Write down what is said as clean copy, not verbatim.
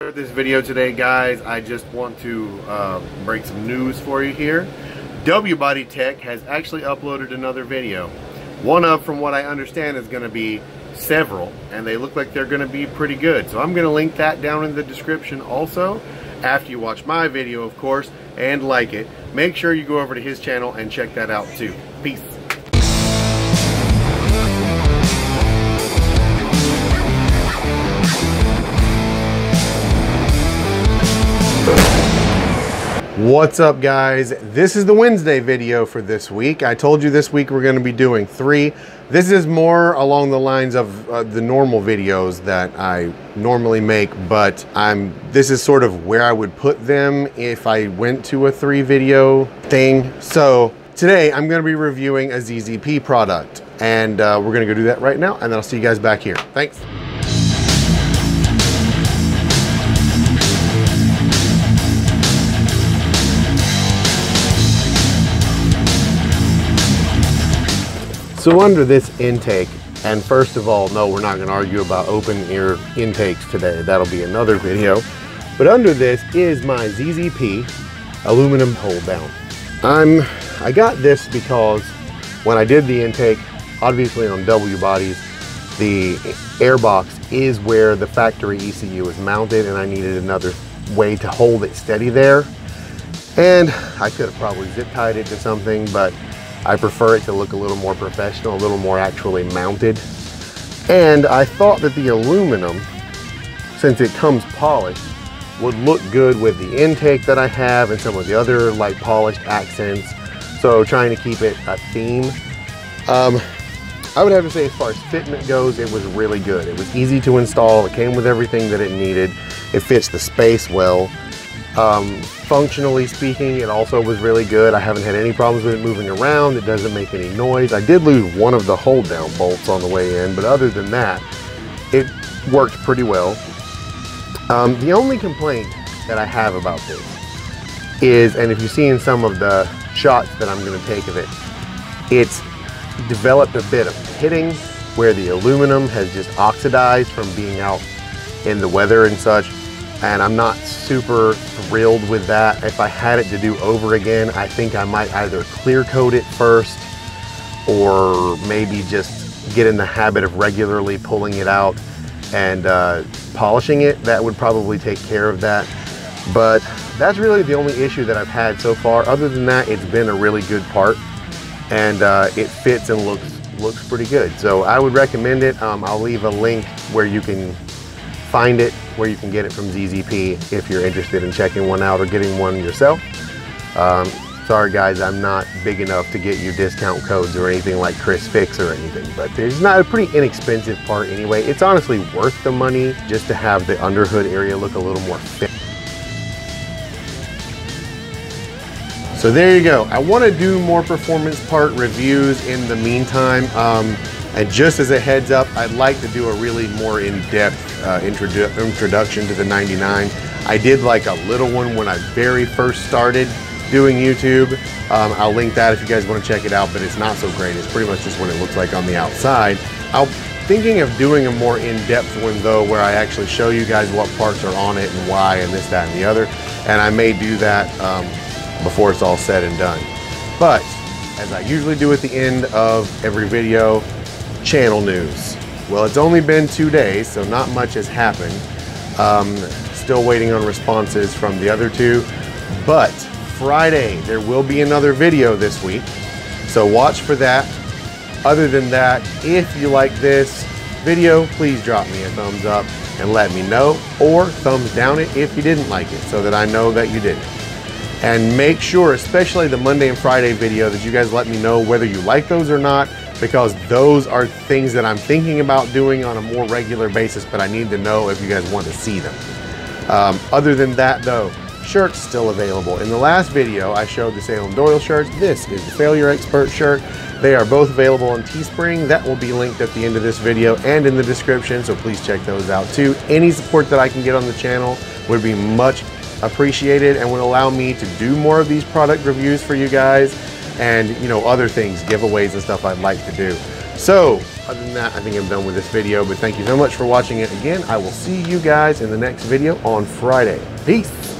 For this video today, guys, I just want to break some news for you here. WBodyTech has actually uploaded another video. One of, from what I understand, is going to be several, and they look like they're going to be pretty good. So I'm going to link that down in the description also, after you watch my video, of course, and like it. Make sure you go over to his channel and check that out too. Peace. What's up, guys? This is the Wednesday video for this week. I told you this week we're going to be doing 3. This is more along the lines of the normal videos that I normally make, but this is sort of where I would put them if I went to a 3 video thing. So today I'm going to be reviewing a ZZP product, and we're going to go do that right now, and then I'll see you guys back here. Thanks. So under this intake, and first of all, no, we're not going to argue about open ear intakes today. That'll be another video. But under this is my ZZP aluminum hold down. I got this because when I did the intake, obviously on W bodies, the air box is where the factory ECU is mounted, and I needed another way to hold it steady there. And I could have probably zip tied it to something, but I prefer it to look a little more professional, a little more actually mounted. And I thought that the aluminum, since it comes polished, would look good with the intake that I have and some of the other light polished accents. So trying to keep it a theme. I would have to say, as far as fitment goes, it was really good. It was easy to install. It came with everything that it needed. It fits the space well. Functionally speaking, it also was really good. I haven't had any problems with it moving around. It doesn't make any noise. I did lose one of the hold down bolts on the way in, but other than that, it worked pretty well. The only complaint that I have about this is, and if you see in some of the shots that I'm going to take of it, it's developed a bit of pitting where the aluminum has just oxidized from being out in the weather and such. And I'm not super thrilled with that. If I had it to do over again, I think I might either clear coat it first or maybe just get in the habit of regularly pulling it out and polishing it. That would probably take care of that. But that's really the only issue that I've had so far. Other than that, it's been a really good part, and it fits and looks pretty good. So I would recommend it. I'll leave a link where you can find it, where you can get it from ZZP if you're interested in checking one out or getting one yourself. Sorry guys, I'm not big enough to get you discount codes or anything like Chris Fix or anything, but it's not a pretty inexpensive part anyway. It's honestly worth the money just to have the underhood area look a little more fit. So there you go. I want to do more performance part reviews in the meantime. And just as a heads up, I'd like to do a really more in-depth introduction to the 99. I did like a little one when I very first started doing YouTube. I'll link that if you guys want to check it out, but it's not so great. It's pretty much just what it looks like on the outside. I'm thinking of doing a more in-depth one though, where I actually show you guys what parts are on it and why and this, that, and the other. And I may do that before it's all said and done. But as I usually do at the end of every video, channel news. Well, it's only been 2 days, so not much has happened. Still waiting on responses from the other 2, but Friday there will be another video this week, so watch for that. Other than that, if you like this video, please drop me a thumbs up and let me know, or thumbs down it if you didn't like it, so that I know that you didn't. And make sure, especially the Monday and Friday video, that you guys let me know whether you like those or not, because those are things that I'm thinking about doing on a more regular basis, but I need to know if you guys want to see them. Other than that though, shirts still available. In the last video, I showed the Salem Doyle shirts. This is the Failure Expert shirt. They are both available on Teespring. That will be linked at the end of this video and in the description, so please check those out too. Any support that I can get on the channel would be much appreciated and would allow me to do more of these product reviews for you guys, and you know, other things, giveaways and stuff I'd like to do. So other than that, I think I'm done with this video, but thank you so much for watching it again. I will see you guys in the next video on Friday. Peace.